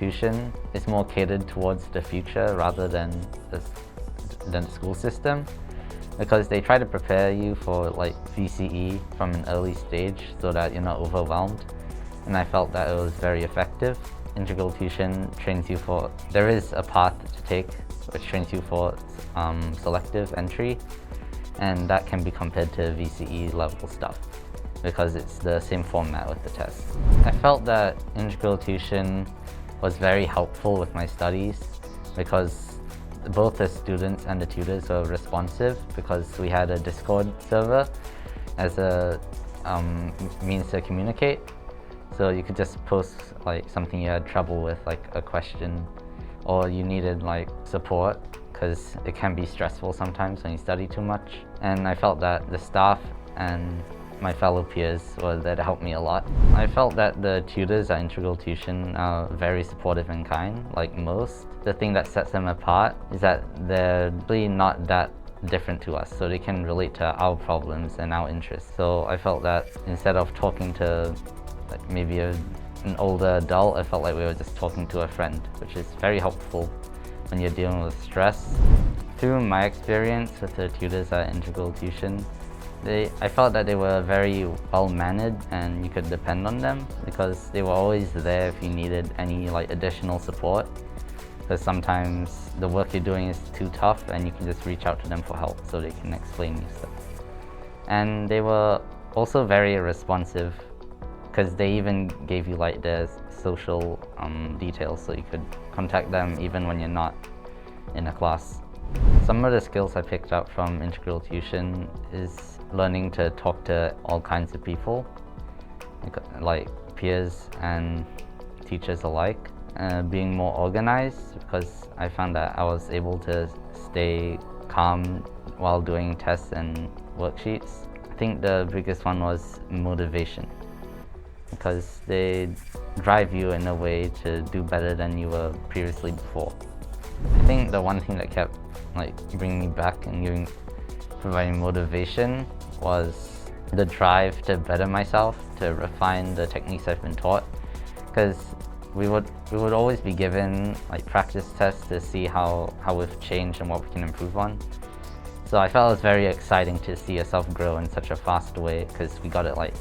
tuition is more catered towards the future rather than the school system, because they try to prepare you for like VCE from an early stage so that you're not overwhelmed, and I felt that it was very effective. Integral tuition trains you for, there is a path to take which trains you for selective entry, and that can be compared to VCE level stuff because it's the same format with the test. I felt that integral tuition was very helpful with my studies because both the students and the tutors were responsive, because we had a Discord server as a means to communicate. So you could just post like something you had trouble with, like a question, or you needed like support, because it can be stressful sometimes when you study too much. And I felt that the staff and my fellow peers were there to help me a lot. I felt that the tutors at Integral Tuition are very supportive and kind, like most. The thing that sets them apart is that they're really not that different to us, so they can relate to our problems and our interests. So I felt that instead of talking to like maybe an older adult, I felt like we were just talking to a friend, which is very helpful when you're dealing with stress. Through my experience with the tutors at Integral Tuition, I felt that they were very well-mannered and you could depend on them, because they were always there if you needed any like additional support, because sometimes the work you're doing is too tough and you can just reach out to them for help so they can explain you stuff. And they were also very responsive, because they even gave you like their social details so you could contact them even when you're not in a class. Some of the skills I picked up from Integral Tuition is learning to talk to all kinds of people, like peers and teachers alike. Being more organized, because I found that I was able to stay calm while doing tests and worksheets. I think the biggest one was motivation, because they drive you in a way to do better than you were previously before. I think the one thing that kept like bringing me back and providing motivation was the drive to better myself, to refine the techniques I've been taught, because we would always be given like practice tests to see how we've changed and what we can improve on. So I felt it was very exciting to see yourself grow in such a fast way, because we got it like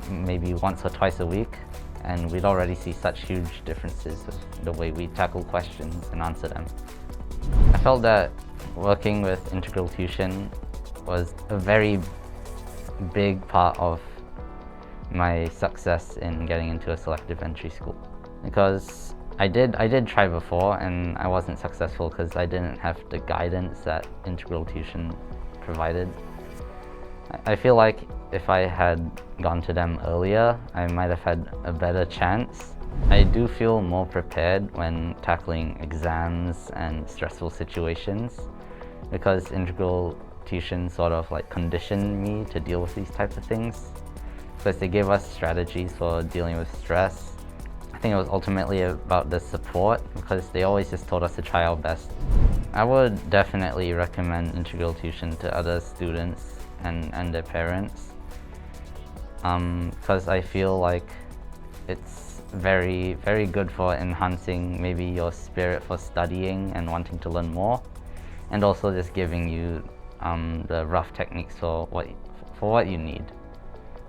maybe once or twice a week, and we'd already see such huge differences with the way we tackle questions and answer them. I felt that working with Integral Tuition was a very big part of my success in getting into a selective entry school, because I did try before and I wasn't successful because I didn't have the guidance that Integral Tuition provided. I feel like if I had gone to them earlier, I might have had a better chance. I do feel more prepared when tackling exams and stressful situations, because Integral Tuition sort of like conditioned me to deal with these types of things, because they gave us strategies for dealing with stress. I think it was ultimately about the support, because they always just told us to try our best. I would definitely recommend Integral Tuition to other students and their parents, because I feel like it's very good for enhancing maybe your spirit for studying and wanting to learn more, and also just giving you the rough techniques for what you need.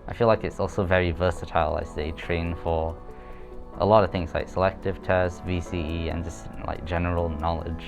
I feel like it's also very versatile, as they train for a lot of things like selective tests, VCE, and just like general knowledge.